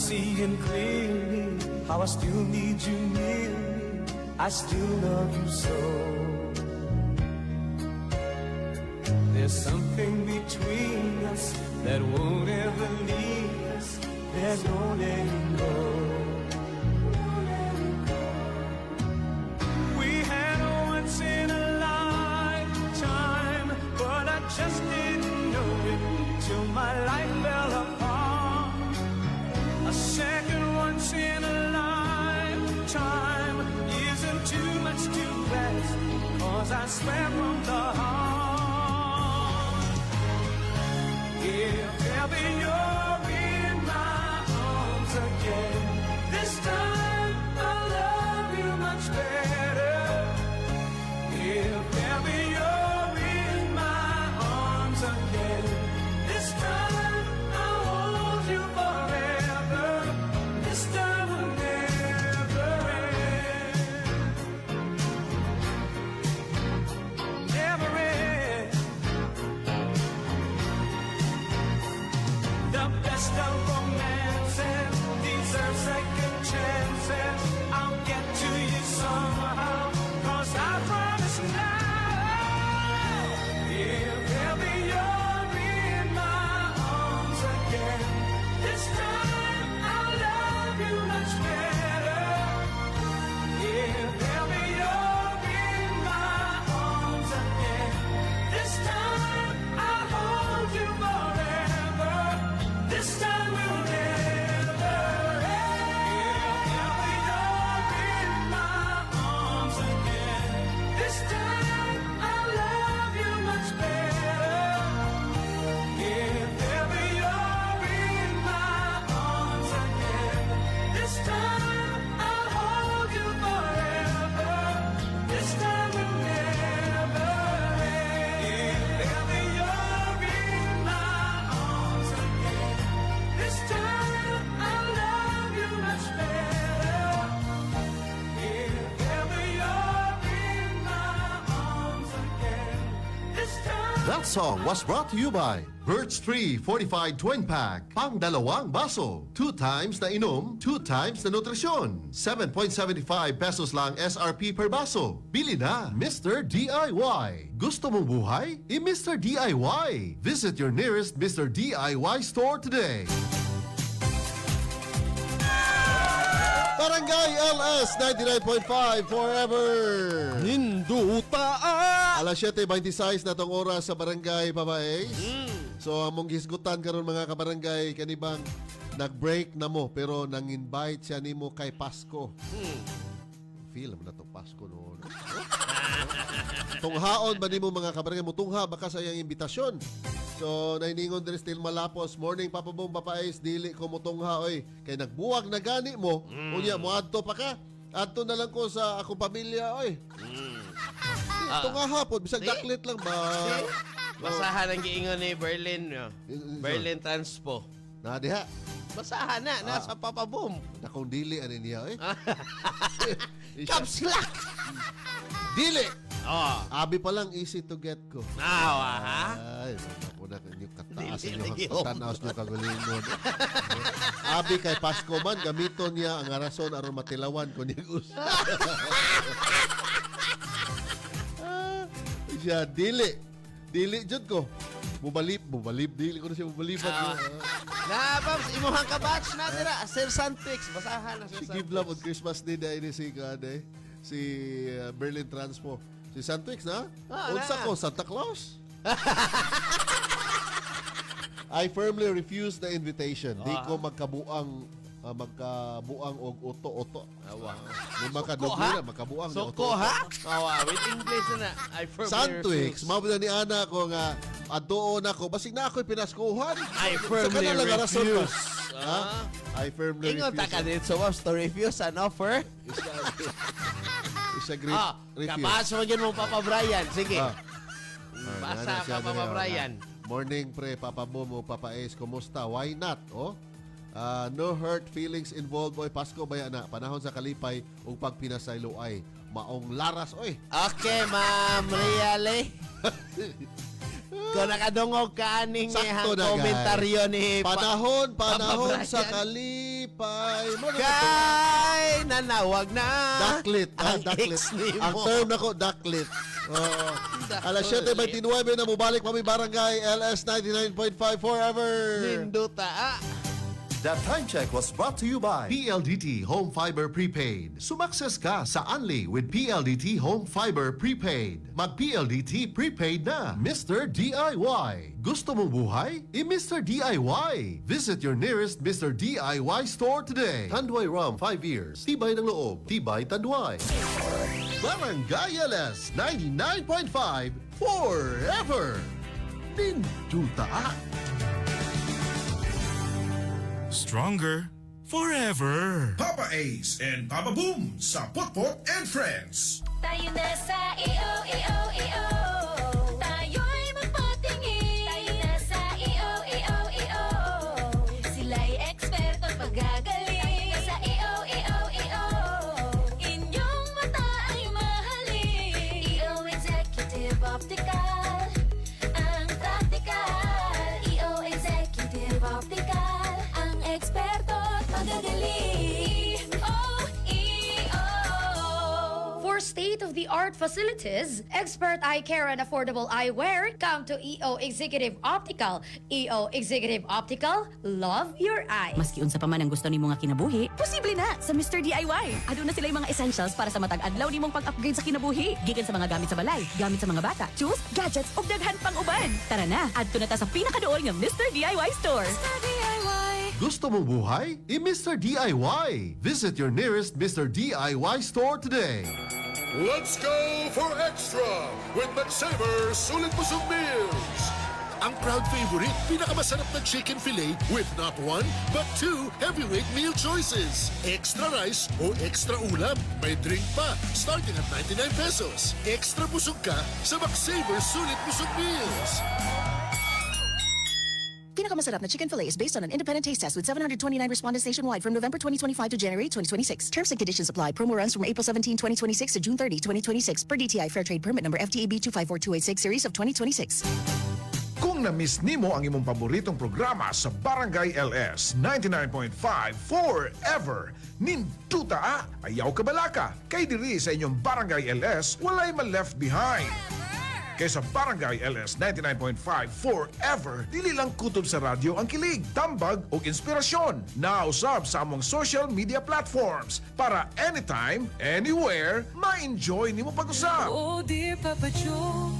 seeing clearly how I still need you near me. I still love you so. There's something between us that won't ever leave us. There's no letting go. We had a once in a lifetime, but I just didn't know it till my life fell apart. A second once in a lifetime isn't too much to ask, 'cause I swear from the heart. If ever you're in my arms again, this time I'll love you much better. If ever you're in my arms again, this time I'll hold you forever. This time will never end. Never end. The best of romances deserve second chances. I'll get to you somehow, 'cause I promise now. If ever you're in my arms again, this time I'll love you much better. If ever you're in my arms again, this time I'll hold you forever. This time will never end. If ever you're in my arms again, this time I'll love you much better. If ever you're in my arms again, this time I'll hold you forever. This time will never end. If ever you're in my arms again, this time I'll love you much better. If ever you're in my arms again, this time. That song was brought to you by Birch Tree Fortified Twin Pack. Pang dalawang baso. 2 times na inom, 2 times na nutrisyon. 7.75 pesos lang SRP per baso. Bili na, Mr. DIY. Gusto mong buhay? I-Mr. DIY. Visit your nearest Mr. DIY store today. Barangay LS 99.5 Forever. Hindutaan! Alas 7:26 na tong oras sa Barangay Papaes. So among gisgutan karon mga kabarangay kanibang nag-break na mo pero nang-invite siya nimo kay Pasko. Feel mo na to Pasko noon. Tunghaon ba nimo mga kabarangay mo tungha baka sa iyang imbitasyon. So nainingon din still malapos morning papabong Papaes dili ko mo tungha oy kay nagbuwag na gani mo. Unya mo adto pa ka. Adto na lang ko sa akong pamilya oy. Tungha hapon bisag daklit lang ba. Basahan ang giingon ni Berlin. Berlin Transpo. Na diha. Basahan na. Nasa papaboom. Nakong dili ani niya eh. Caps lock! Dili. Oh. Abi pa lang easy to get ko. Awa, ha? Ay, ako na kanyo kataas Dili, niyo dili. tanaos niyo kagulingon. Abi kay Pasko man gamiton niya ang rason aron matilawan ko niya gusto. Siya dili. Dili jud ko. Bubalip dili ko na siya bubalipan. Na, Pams, imuhang kabatch na dira. Sir Santix, basahan na Sir Si Santix. Give Love on Christmas Day dahil ni si Kade, si Berlin Transpo. Si Santix na? Unsa na. ko, Santa Claus? I firmly refuse the invitation. Di ko magkabuang og uto-uto. Awa. May Suko, makadugli ha? na, makabuang na Suko, ha? Awa, with English na. I firmly Santwix, refuse. mabula ni Ana ko nga adoon ako. Basig na ako'y pinaskuhan. I Sa firmly kanila nga rason ba? refuse. Ha? I firmly Ingon ta refuse. ka dito, Pams, to refuse an offer. Is a great refuse. Kabas mo yun mong Papa Brian. Sige. Ah. Basa Siya ka, Papa na, Brian. Morning pre, Papa Momo, Papa Ace, kumusta? Why not? Oh? No hurt feelings involved. Oy, Pasko baya na. Panahon sa kalipay ug pagpinasaylo ay maong laras. Oy, Okay, Ma'am Riale. Kung nakadungog ka aning Sakto na, komentaryo ni panahon Papa sa Brian. kalipay. Papa ay Kay nanawag na. Daklit. Daklit. ex ni Ang mo. term na ko, daklit. Alas 7:29 na mubalik pa may barangay LS 99.5 forever. Ninduta. That time check was brought to you by PLDT Home Fiber Prepaid. Sumakses ka sa Unli with PLDT Home Fiber Prepaid. Mag-PLDT Prepaid na, Mr. DIY. Gusto mong buhay? I-Mr. DIY. Visit your nearest Mr. DIY store today. Tanduay Rum 5 years. Tibay ng loob. Tibay Tanduay. Barangay LS 99.5 forever. Ninduta. Stronger forever. Papa Ace and Papa Boom sa Potpot and Friends. Tayo na sa iyo. Tayo'y magpatingin. Tayo na sa iyo. Sila'y eksperto paggagaling. Sa iyo. Inyong mata ay mahalin. EO Executive Optical. Ang practical. EO Executive Optical. Ang eksperto at magagaling. For state-of-the-art facilities, expert eye care and affordable eyewear, come to EO Executive Optical. EO Executive Optical, love your eyes. Maski unsa pa man ang gusto nimo nga kinabuhi, posible na sa Mr. DIY. Aduna sila yung mga essentials para sa matag adlaw nimong pag-upgrade sa kinabuhi. Gikan sa mga gamit sa balay, gamit sa mga bata, tools, gadgets ug daghan pang uban. Tara na, adto na ta sa pinakaduol nga Mr. DIY store. Mr. DIY. Gusto mong buhay? I-Mr. DIY. Visit your nearest Mr. DIY store today. Let's go for extra with McSaver Sulit Busog Meals. Ang proud favorite, pinakamasarap na chicken fillet with not one, but two heavyweight meal choices. Extra rice o extra ulam. May drink pa, starting at 99 pesos. Extra busog ka sa McSaver Sulit Busog Meals. Pinakamasarap na chicken fillet is based on an independent taste test with 729 respondents nationwide from November 2025 to January 2026. Terms and conditions apply. Promo runs from April 17, 2026 to June 30, 2026 per DTI Fair Trade Permit number FTAB 254286 series of 2026. Kung na-miss nimo ang imong paboritong programa sa Barangay LS 99.5 forever, ninduta ayaw kabalaka. Kay diri sa inyong Barangay LS, walay ma-left behind. Kaysa Barangay LS 99.5 forever, dili lang kutob sa radyo ang kilig, tambag o inspirasyon. Nausab sa among social media platforms para anytime, anywhere, ma-enjoy nimo pag-usab. Oh, dear Papa Joe.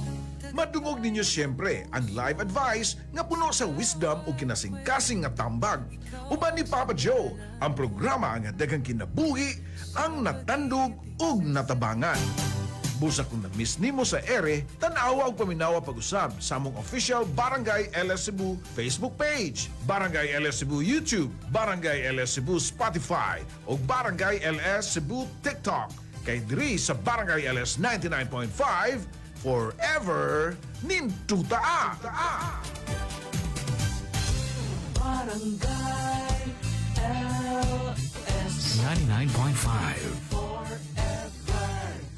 Madungog ninyo siyempre ang live advice nga puno sa wisdom o kinasing-kasing nga tambag. Uban ni Papa Joe, ang programa nga daghang kinabuhi, ang natandog ug natabangan. Busa kung na-miss nimo sa ere, tanawa og paminawa pag-usab sa among official Barangay LS Cebu Facebook page, Barangay LS Cebu YouTube, Barangay LS Cebu Spotify, o Barangay LS Cebu TikTok. Kay diri sa Barangay LS 99.5, forever ninduta. Barangay LS 99.5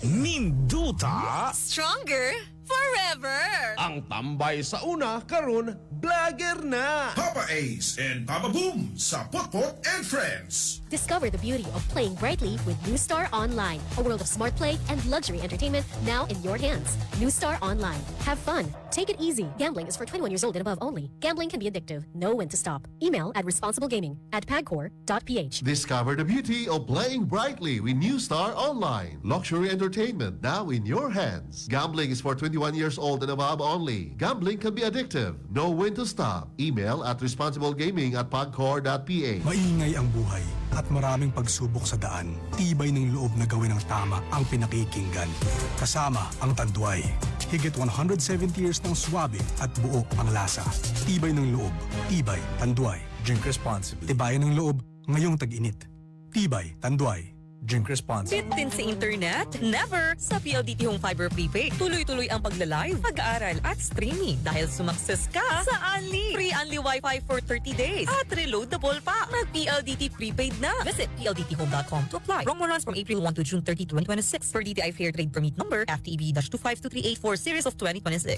Ninduta. Stronger forever. Ang tambay sa una, karon vlogger na. Papa Ace and Papa Boom sa Potpot and Friends. Discover the beauty of playing brightly with New Star Online, a world of smart play and luxury entertainment now in your hands. New Star Online. Have fun. Take it easy. Gambling is for 21 years old and above only. Gambling can be addictive. Know when to stop. Email at responsiblegaming@pagcor.ph. Discover the beauty of playing brightly with New Star Online. Luxury entertainment now in your hands. Gambling is for 21 years old and above only. Gambling can be addictive. Know when to stop. Email at responsiblegaming@pagcor.ph. Maingay ang buhay at maraming pagsubok sa daan. Tibay ng loob na gawin ang tama ang pinakikinggan. Kasama ang Tanduay. Higit 170 years ng swabe at buo ang lasa. Tibay ng loob. Tibay, Tanduay. Drink responsibly. Tibayan ng loob ngayong tag-init. Tibay, Tanduay. Drink responsibly. Fit din sa internet? Never! Sa PLDT Home Fiber Prepaid, tuloy-tuloy ang pagla-live, pag-aaral at streaming dahil sumakses ka sa Unli. Free Unli Wi-Fi for 30 days at reloadable pa. Mag-PLDT Prepaid na. Visit pldthome.com to apply. Promo runs from April 1 to June 30, 2026 per DTI Fair Trade Permit number FTEB-252384 series of 2026.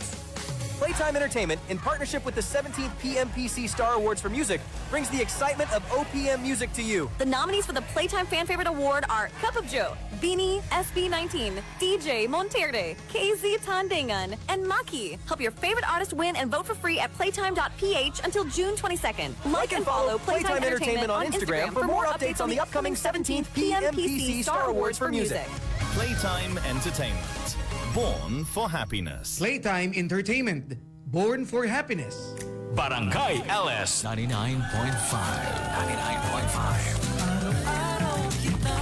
Playtime Entertainment, in partnership with the 17th PMPC Star Awards for Music, brings the excitement of OPM music to you. The nominees for the Playtime Fan Favorite Award are Cup of Joe, Beanie, SB19, DJ Monterde, KZ Tandangan, and Maki. Help your favorite artist win and vote for free at playtime.ph until June 22nd. Like and follow Playtime Entertainment on Instagram for more updates on the upcoming 17th PMPC Star Awards for Music. Playtime Entertainment. Born for happiness. Playtime Entertainment, born for happiness. Barangay LS 99.5. 99.5. Araw-araw kita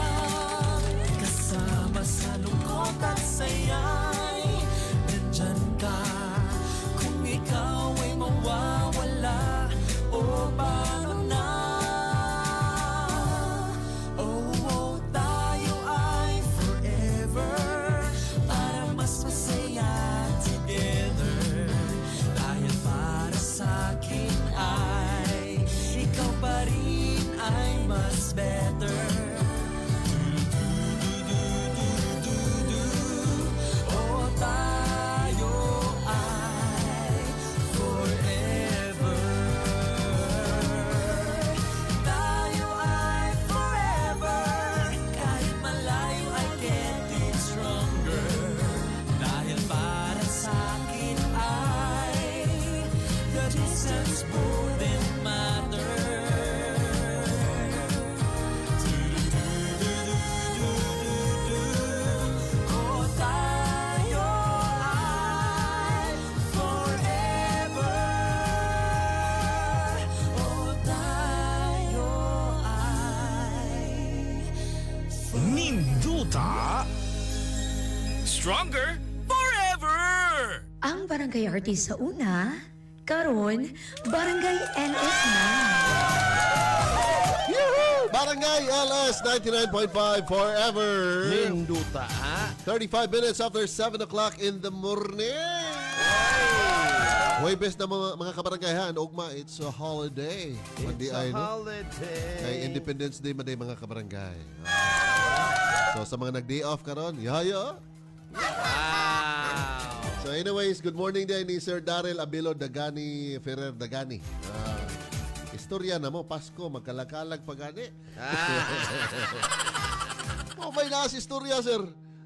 kasama sa lungkot at saya'y nandyan ka. Kung ikaw ay mawawala, o paano na? Oh, tayo ay forever para mas masaya together. Dahil para sa akin ay ikaw pa rin ay mas better. Oh, tayo ay forever. Tayo ay forever. Kahit malayo ay getting stronger. Dahil para sa akin ay the distance wouldn't matter. Oh, tayo ay forever. Oh, tayo ay Ninduta. Stronger forever. Ang Barangay Artist sa una, karon Barangay LS na. Barangay LS 99.5 forever. Ninduta, ha? 35 minutes after 7 o'clock in the morning. Huwebes na mga kabarangay ha. And Ugma, it's a holiday. It's a Kay holiday. Independence Day man mga kabarangay. So sa mga nag-day off karon, yaya. Wow! So anyways, good morning din ni Sir Daryl Abelo Dagani Ferrer Dagani. Istorya na mo, Pasko, magkalakalag pa gani. May na si istorya, sir.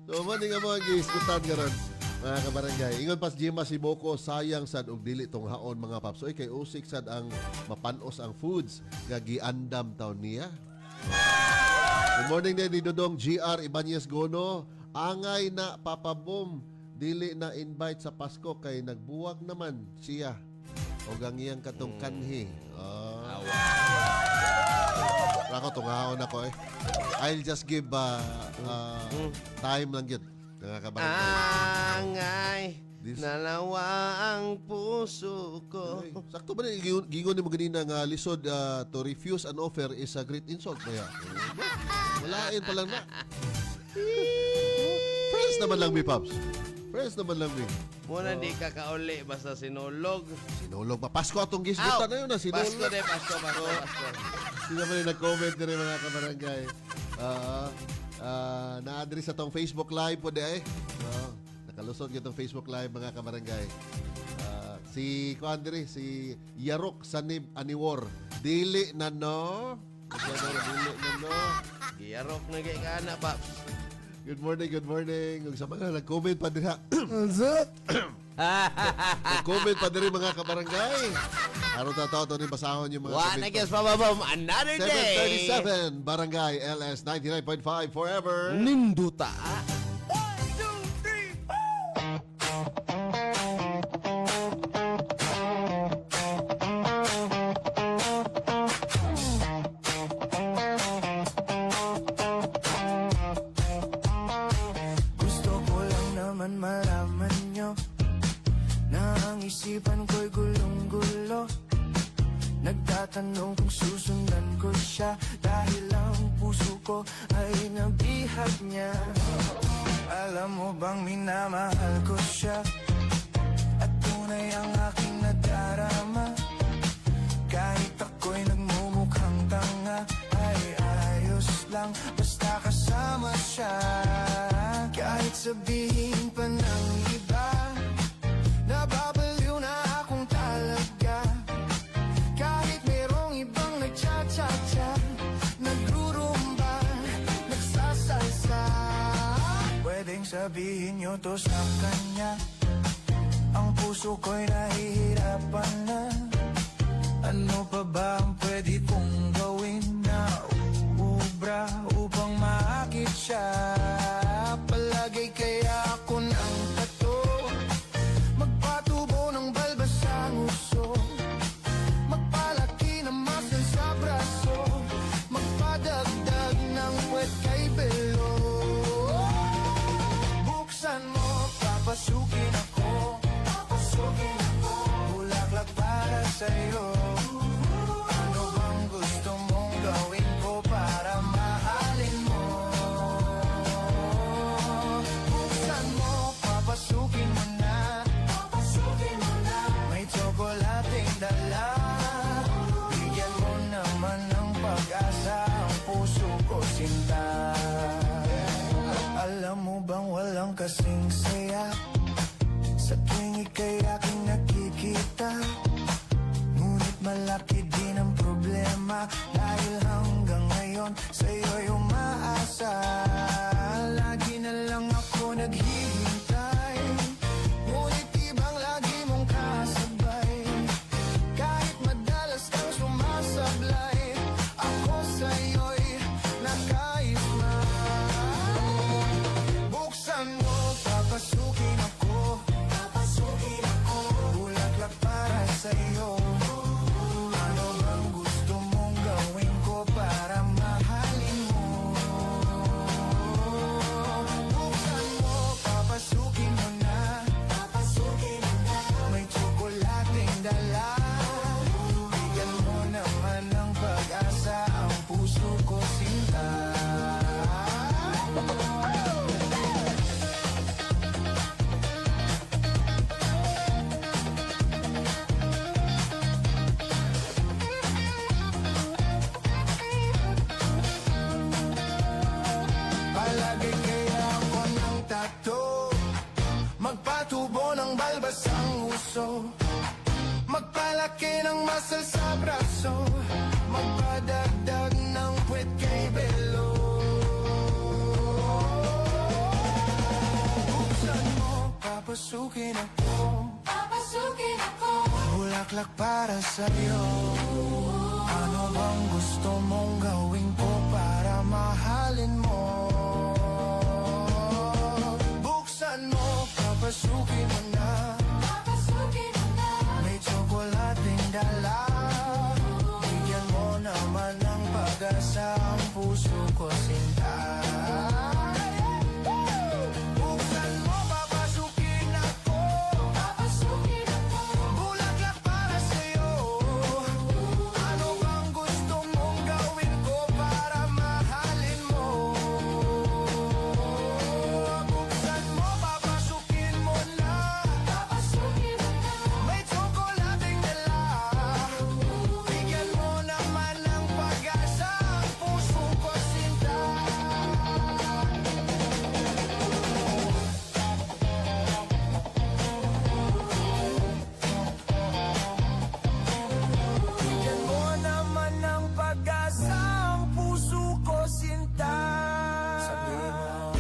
So, mani nga mga giskutan ka ron, mga kabarangay. Ingon pas Jima si Boko, sayang sad og dili tong haon mga paps. Oy, kay usik sad ang mapanos ang foods nga giandam taon niya. Good morning din ni Dodong GR Ibanez Gono. Angay na Papa Boom, dili na invite sa Pasko kay nagbuwag naman siya. O gangiyang katong kanhi. Rako tunghaon ako eh. I'll just give time lang yun. Angay, nalawa ang puso ko. Sakto ba na gingon ni mo ganina nga lisod to refuse an offer is a great insult kaya. Walain pa lang na. Friends naman lang mi, Pops. Friends naman lang mi. Muna di ka kauli, basta sinulog. Sinulog pa. Pasko atong gisgutan na yun na sinulog. Pasko. Sino ba yung nag-comment na rin mga kabarangay? Na-address sa tong Facebook Live po di eh. Nakalusot yung tong Facebook Live mga kabarangay. Si Kuandre, si Yarok Sanib Aniwar. Dili na no? Dili na no? Yarok na kay ka na, Paps. Good morning. Kung sa mga nag-comment pa din ha. Nag-comment pa din mga kabarangay. Araw tataw to rin basahon yung mga One against Pababam, another day. 7:37 Barangay LS 99.5 forever. Ninduta. Gusto ko lang naman malaman nyo na ang isipan ko'y gulong-gulo. Nagtatanong kung susundan ko siya dahil ang puso ko ay nabihag niya. Alam mo bang minamahal ko siya at tunay ang aking nadarama. Kahit ako'y nagmumukhang tanga ay ayos lang basta kasama siya. Kahit sabihin pa ng iba, nababaliw na sabihin nyo to sa kanya. Ang puso ko'y nahihirapan na. Ano pa ba ang pwede kong gawin na uubra upang maakit siya? Palagay kaya ako ng tato, magpatubo ng balbas sa nguso, magpalaki ng muscle sa braso, magpadagdag ng puwet kay belo. Buksan mo, papasukin ako, bulaklak para sa'yo. Ano bang gusto mong gawin ko para mahalin mo? Buksan mo, papasukin mo na, may tsokolating dala. Bigyan mo naman ng pag-asa ang puso ko, sinta. Alam mo bang walang kasing saya sa tuwing ika'y aking nakikita? Ngunit malaki din ang problema, dahil hanggang ngayon sa'yo'y umaasa. Lagi na lang ako naghihintay, ngunit ibang lagi mong kasabay. Kahit madalas kang sumasablay, ako sa'yo'y nakaisma. Buksan mo, papasukin ako, bulaklak para sa'yo. Ano bang gusto mong gawin ko para mahalin mo? Buksan mo, papasukin mo na, may tsokolating dala. Bigyan mo naman ng pag-asa ang puso ko, sinta. Palagay kaya ako ng tato, magpatubo ng balbas ang uso, magpalaki ng muscle sa braso, magpadagdag ng puwet kay belo. Buksan mo, papasukin ako, bulaklak para sa'yo. Ano bang gusto mong gawin ko para mahalin mo? Buksan mo, papasukin mo na, may tsokolating dala. Bigyan mo naman ng pag-asa ang puso ko, sinta. Buksan mo, papasukin ako, bulaklak para sa'yo. Ano bang gusto mong gawin ko para mahalin mo? Buksan mo, papasukin mo na, may tsokolating dala. Bigyan mo naman ng pag-asa ang puso ko, sinta. Bigyan mo naman ng pag-asa ang puso ko, sinta. Sabihin mo.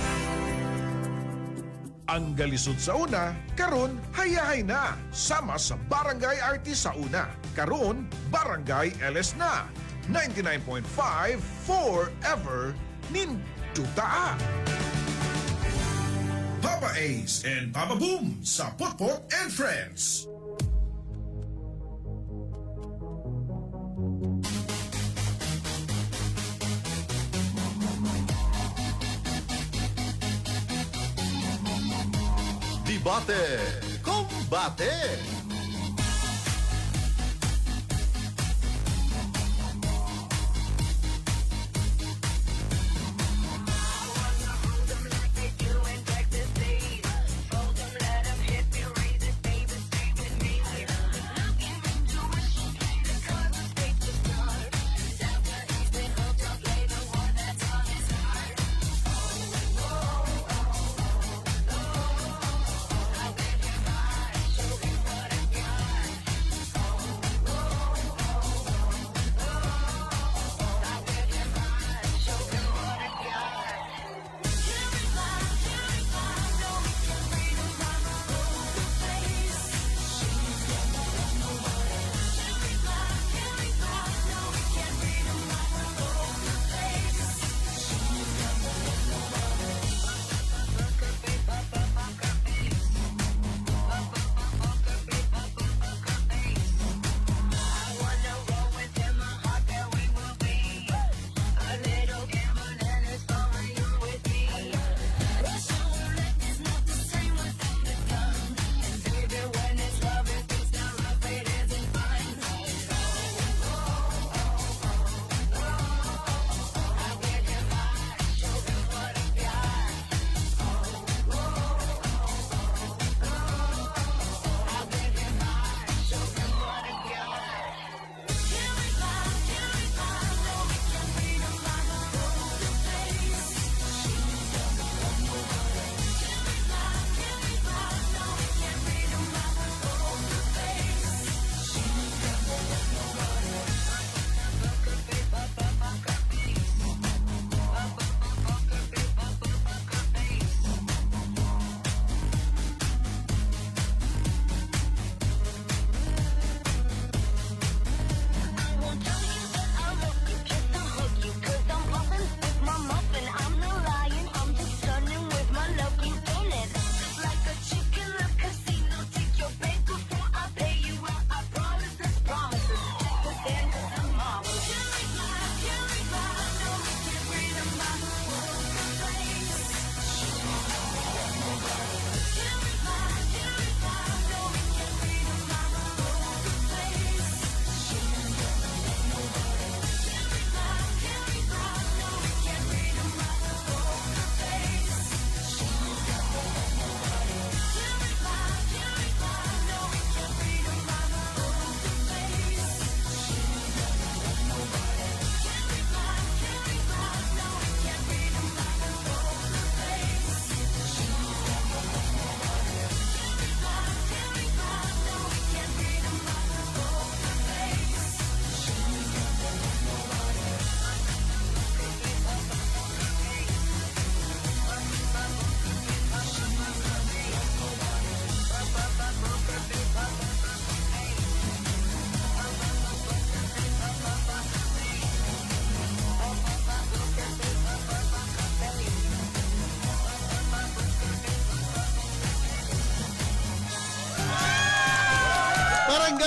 Ang galisod sa una, karon hayahay na. Sama sa Barangay RT sa una. Karon, Barangay LS na. 99.5 forever ninduta. Papa Ace and Papa Boom sa Potpot and Friends. Debate, combate.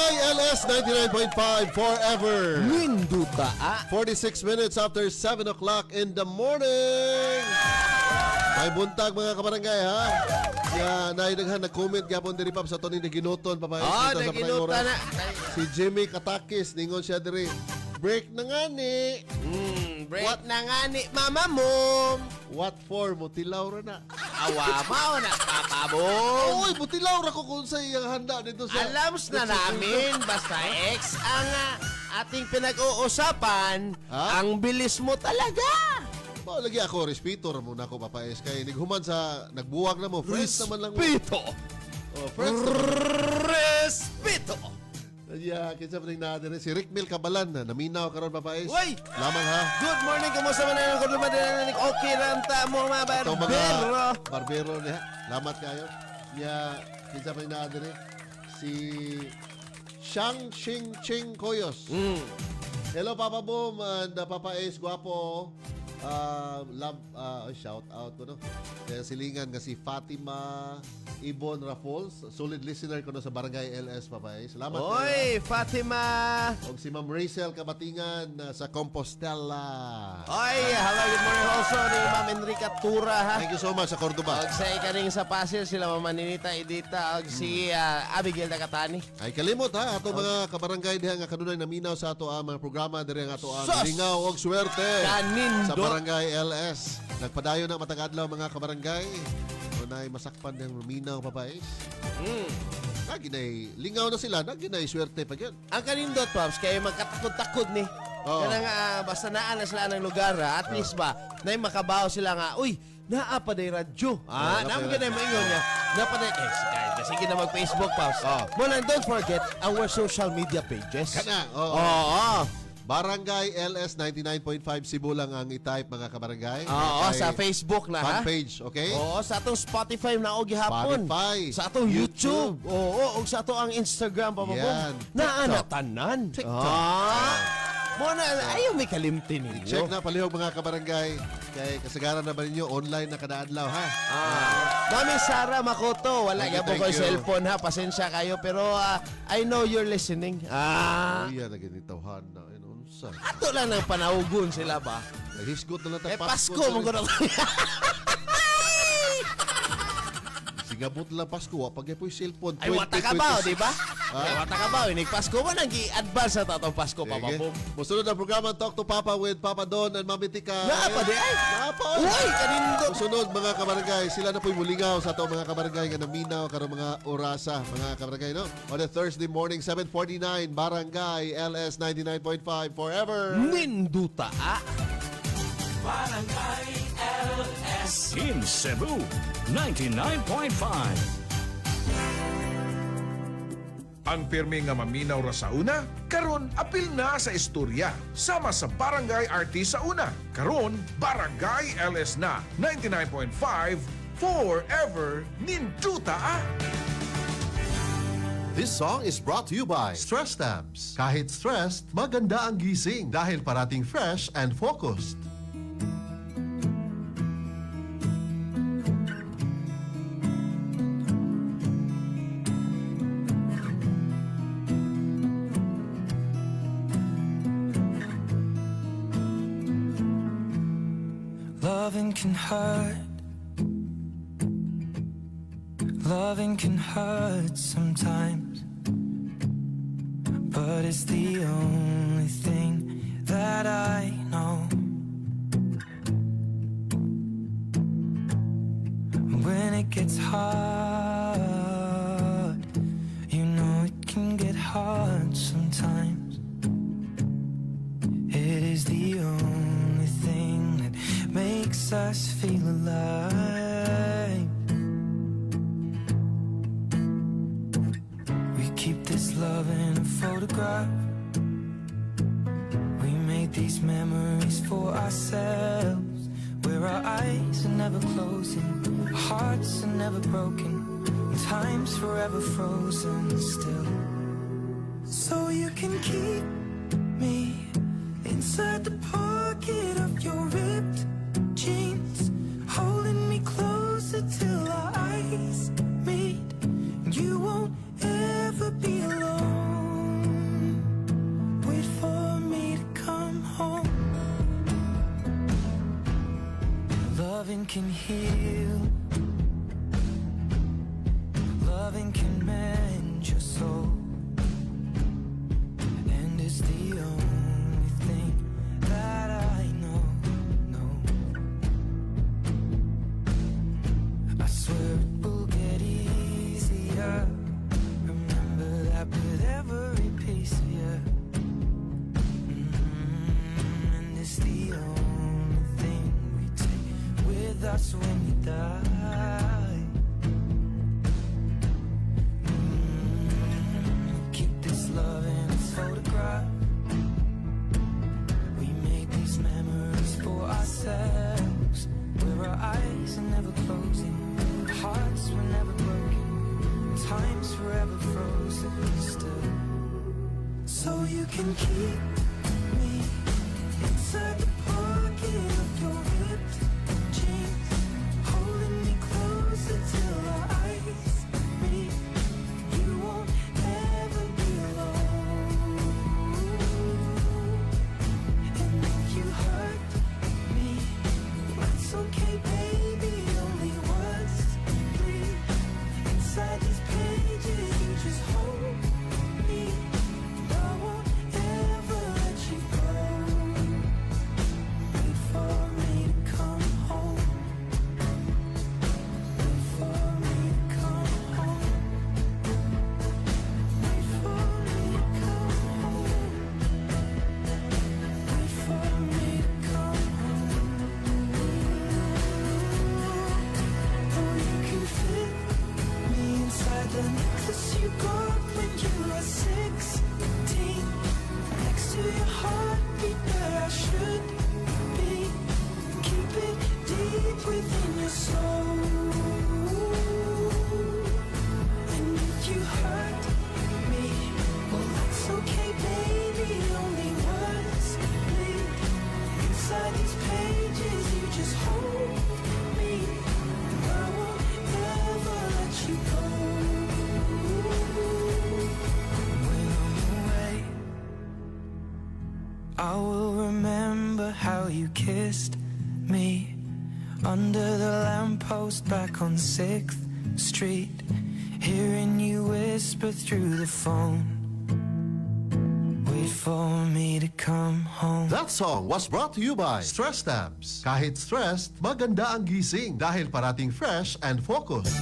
Barangay LS 99.5 forever. Ninduta, 46 minutes after 7 o'clock in the morning. May buntag mga kabarangay ha. Ya naidaghan nag-comment gyapon diri pa sa tuning naginuton pa naginuta na. Si Jimmy Katakis ningon siya diri. Break na nga ni. Break na nga ni Mama Mom. What for? Mutilaw ra na. Awa mao na papabong. Oy, mutilaw ra ko kung sa iyang handa dito sa. Alams na namin, basta X ang ating pinag-uusapan, ang bilis mo talaga. Ba lagi ako respeto ra muna ako papais kay nighuman sa nagbuwag na mo. Friends naman lang mo. Respeto. Oh, friends. Respeto. Yeah, kinsa pa ning natin si Rick Mil Cabalan na naminaw karon papais. Uy! Lamang ha. Good morning, kumusta man ang kuduman din okay ranta mo mga Ito mga barbero. barbero niya. Lamat kayo. Niya kinsa pa ning natin si Shang Ching Ching Koyos. Hello Papa Boom and Papa Ace Guapo. Love shout out no. Kaya silingan nga si Fatima Ibon Raffles, solid listener ko no sa Barangay LS Papay. Salamat Oy, Fatima. Og si Ma'am Rachel Kabatingan sa Compostela. Oy, hello, good morning also ni Ma'am Enrica Tura ha. Thank you so much sa Cordoba. Og sa ikaning sa Pasir sila Ma'am Maninita Edita og si Abigail Nakatani. Ay kalimot ha ato mga kabarangay diha nga kanunay naminaw sa ato ang mga programa diri nga ato ang Sus! lingaw og swerte Kanindo. sa Barangay LS. Nagpadayon na matag adlaw mga kabarangay. Unay masakpan ng minaw papais. Naginay lingaw na sila, naginay swerte pa gyud. Ang kanindot Pops kay magkatakod-takod ni. Oo. Kaya nga basta naa na sila ng lugar at least ba nay makabaw sila nga uy naa pa day radyo. Namo ganay maingon niya. Napaday sige na mag-Facebook Pops. Muna don't forget our social media pages. Kana. Oo. Oo. Barangay LS 99.5 Cebu lang ang i-type mga kabarangay. Oo, Kay sa Facebook na ha. fan page, okay? Oo, sa atong Spotify na og gihapon. Spotify. Sa atong YouTube. Oo, og sa atong ang Instagram pa Yan. Naana tanan. TikTok. Muna ayaw may kalimtin ninyo. Check na palihog mga kabarangay. Kay kasagaran na ba ninyo online na kada adlaw ha? Mami Sara Makoto, wala Thank you, gyapon ko thank you. cellphone ha, pasensya kayo pero I know you're listening. Iya na ganitawhan na. Unsa? Ato lang ng panaugon sila ba? Nahisgot na lang Pasko mo ko na. Sigabot lang Pasko, pag po yung cellphone. Ay, wata ka ba, di ba? Ha? Ay, wata ka ba? Inig Pasko mo nang i-advance sa tatong Pasko, Papa Sige. Boom. Musunod ang programa Talk to Papa with Papa Don and Mami Tika. Napa di ay? Napa. Uy, kanindot. Musunod mga kabarangay, sila na po'y mulingaw sa ato mga kabarangay nga naminaw karong mga orasa mga kabarangay no. On a Thursday morning 7:49 Barangay LS 99.5 forever. Ninduta. Barangay LS in Cebu, 99.5. Ang pirmi nga maminaw ra sa una, karon apil na sa istorya. Sama sa Barangay RT sa una. Karon, Barangay LS na 99.5 forever ninduta. This song is brought to you by Stress Stamps. Kahit stressed, maganda ang gising dahil parating fresh and focused. Loving can hurt. Loving can hurt sometimes. But it's the only thing that I know. When it gets hard, you know it can get hard sometimes. It is the only thing that makes us feel alive. We keep this love in a photograph. We made these memories for ourselves, where our eyes are never closing, hearts are never broken, and time's forever frozen still. So you can keep me inside the pocket of your ripped jeans, holding me closer till our eyes meet. You won't ever be alone. hearts when we die. Keep this love in a photograph. We made these memories for ourselves, where our eyes are never closing, hearts were never broken, time's forever frozen still. So you can keep me inside the pocket of your ripped jeans, holding me closer till our eyes meet. You won't ever be alone. And if you hurt me, it's okay, baby. Only once, please. Inside these pages, you just hold me. I won't ever let you go. Wait for me to come home. Wait for me to come home. Wait for me to come home. Wait for me to come home. Oh, you can fit me inside the necklace you got when you were 16. Next to your heartbeat where I should be. Keep it deep within your soul. And if you hurt me, well that's okay, baby. Only once, please. Inside these pages, you just hold me. I won't ever let you go. When I'm away, I will remember how you kissed me under the lamppost back on 6th Street, hearing you whisper through the phone. Wait for me to come home. That song was brought to you by Stress Tabs. Kahit stressed, maganda ang gising dahil parating fresh and focused.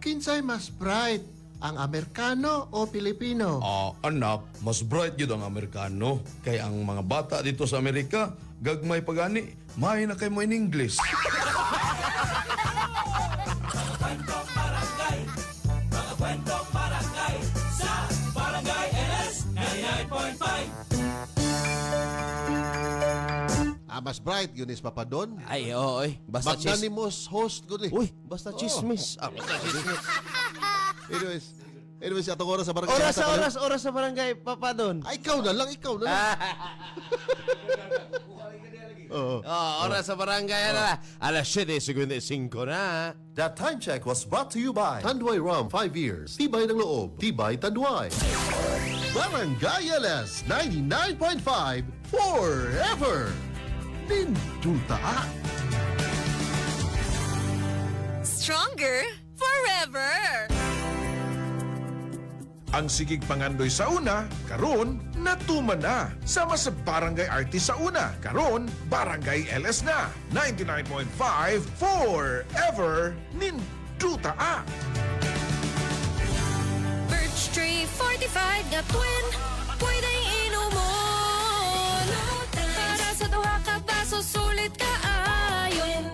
Kinsay mas bright, ang Amerikano o Pilipino? Anak, mas bright yun ang Amerikano. Kaya ang mga bata dito sa Amerika, gagmay pagani, may na kay mo in English. Mas bright, yun is Papadon. Ay, oo, basta Magnanimous host, good. Uy, basta chismis. Basta chismis. Anyways, atong oras sa barangay. Oras sa barangay, Papa Don. Ay, ikaw na lang. Oras sa barangay na. Alas 7:55 na. That time check was brought to you by Tanduay Rum 5 years. Tibay ng loob, tibay Tanduay. Barangay LS 99.5 forever. Ninduta. Stronger forever. Ang sigig pangandoy sa una, karon natuman na. Sama sa Barangay Artist sa una, karon Barangay LS na. 99.5 forever. Ninduta. Birch Tree 45 na twin, pwedeng inumon. Para sa tuwa ka baso, sulit ka ayon.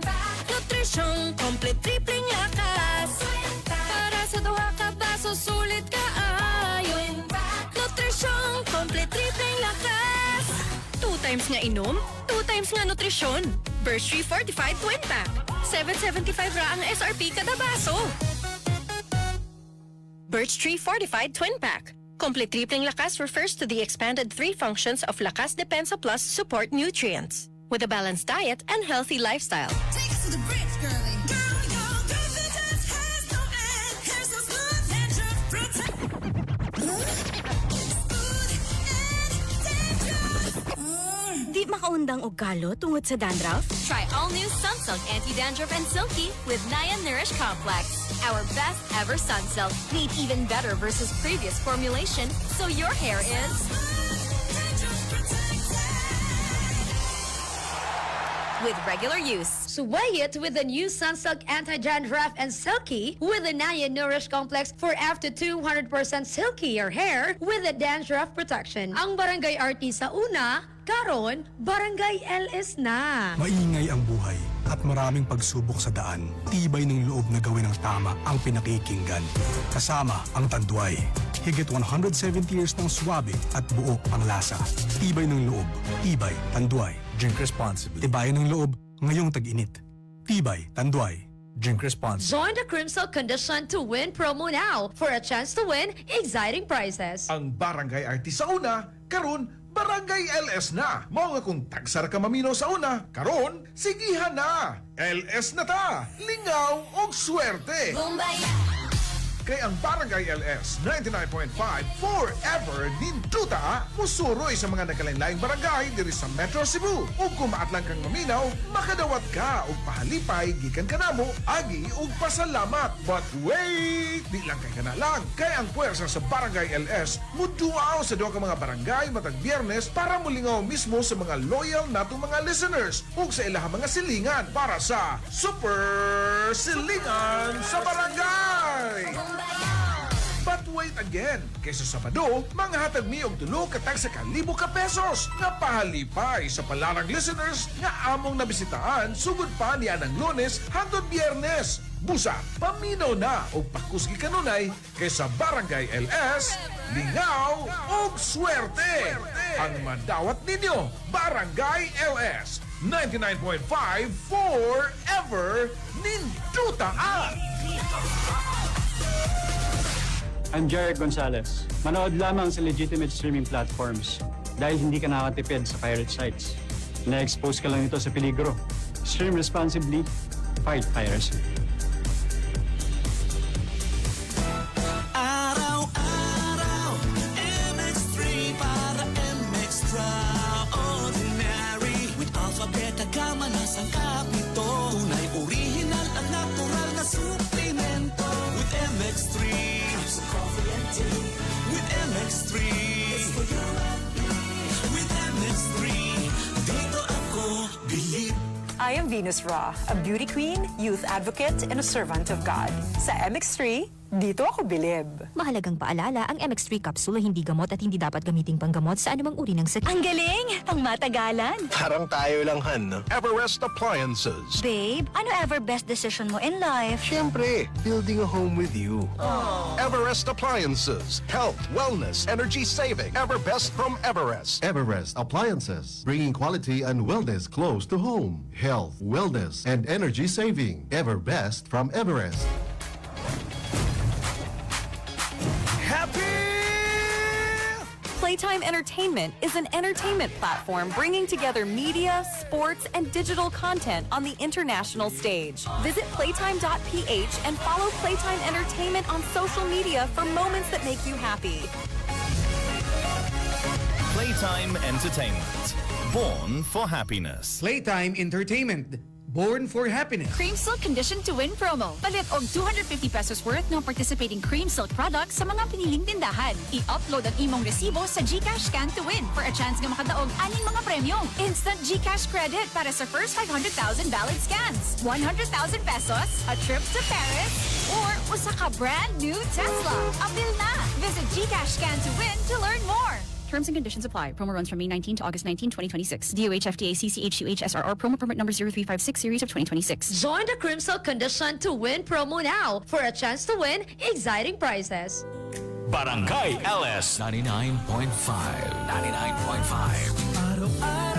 Nutrisyong complete, tripling lakas. Para sa tuwa ka baso, sulit ka ayon. Nutrisyong complete, tripling lakas. 2 times nga inom, 2 times nga nutrisyon. Birch Tree Fortified Twin Pack. 7.75 ra ang SRP kada baso. Birch Tree Fortified Twin Pack. Complete tripling lakas refers to the expanded 3 functions of Lakas Depensa Plus support nutrients. With a balanced diet and healthy lifestyle. Take us to the bridge, girlie. Girl, your confidence has no end. Hair so smooth and just protect. Di makaundang og kalo tungod sa dandruff? Try all new Sunsilk Anti-Dandruff and Silky with Naya Nourish Complex. Our best ever Sunsilk, made even better versus previous formulation, so your hair is with regular use. Sway it with the new Sunsilk Anti-Dandruff and Silky with the Naya Nourish Complex for up to 200% silkier hair with the dandruff protection. Ang Barangay RT sa una, karon Barangay LS na. Maingay ang buhay at maraming pagsubok sa daan. Tibay ng loob na gawin ng tama ang pinakikinggan. Kasama ang Tanduay. Higit 170 years ng swabe at buo ang lasa. Tibay ng loob. Tibay, Tanduay. Drink responsibly. Tibayan ng loob ngayong tag-init. Tibay, Tanduay. Drink responsibly. Join the Crimson Condition to Win promo now for a chance to win exciting prizes. Ang Barangay RT sa una, karon Barangay LS na. Mao nga kung tagsar ka mamino sa una, karon sigihan na. LS na ta. Lingaw og swerte. Kay ang Barangay LS 99.5 forever ninduta musuroy sa mga nagkalain-laing barangay diri sa Metro Cebu. Ug kung maatlang kang maminaw, makadawat ka og pahalipay gikan kanamo agi og pasalamat. But wait, di lang kay kana lang. Kay ang puwersa sa Barangay LS muduaw sa duha ka mga barangay matag Biyernes para mulingaw mismo sa mga loyal natong mga listeners ug sa ilahang mga silingan para sa Super Silingan sa Barangay. But wait again, kaysa Sabado, manghatag mi og tulo katag sa 1,000 ka pesos nga pahalipay sa palarang listeners nga among nabisitaan sugod pa niya ng Lunes hangtod Biyernes. Busa, paminaw na o pakusgi kanunay kaysa Barangay LS, lingaw og swerte. Ang madawat ninyo, Barangay LS 99.5 forever nindutaan. I'm Jarek Gonzalez. Manood lamang sa legitimate streaming platforms dahil hindi ka nakatipid sa pirate sites. Na-expose ka lang ito sa peligro. Stream responsibly, fight piracy. Araw-araw, MX3 para MX-Traordinary. With alphabet at gamma nasang kapito. Tunay original at natural na suplemento. With MX3. With MX3, it's for you and me. With MX3, dito ako believe. I am Venus Ra, a beauty queen, youth advocate, and a servant of God. Sa MX3, dito ako bilib. Mahalagang paalala, ang MX3 capsule hindi gamot at hindi dapat gamiting panggamot sa anumang uri ng sakit. Ang galing! Pang matagalan! Parang tayo lang, Han, no? Everest Appliances. Babe, ano ever best decision mo in life? Siyempre, building a home with you. Everest Appliances. Health, wellness, energy saving. Everbest from Everest. Everest Appliances, bringing quality and wellness close to home. Health, wellness, and energy saving. Everbest from Everest. Playtime Entertainment is an entertainment platform bringing together media, sports, and digital content on the international stage. Visit playtime.ph and follow Playtime Entertainment on social media for moments that make you happy. Playtime Entertainment. Born for happiness. Playtime Entertainment. Born for happiness. Cream Silk Condition to Win promo. Palit og 250 pesos worth ng participating Cream Silk products sa mga piniling tindahan. I-upload ang imong resibo sa GCash Scan to Win for a chance nga makadaog aning mga premyo. Instant GCash credit para sa first 500,000 valid scans. 100,000 pesos, a trip to Paris, or usa ka brand new Tesla. Abil na! Visit GCash Scan to Win to learn more. Terms and conditions apply. Promo runs from May 19 to August 19, 2026. DOH FDA CCH SRR promo permit number 0356 series of 2026. Join the Crimson Condition to Win promo now for a chance to win exciting prizes. Barangay LS 99.5. 99.5.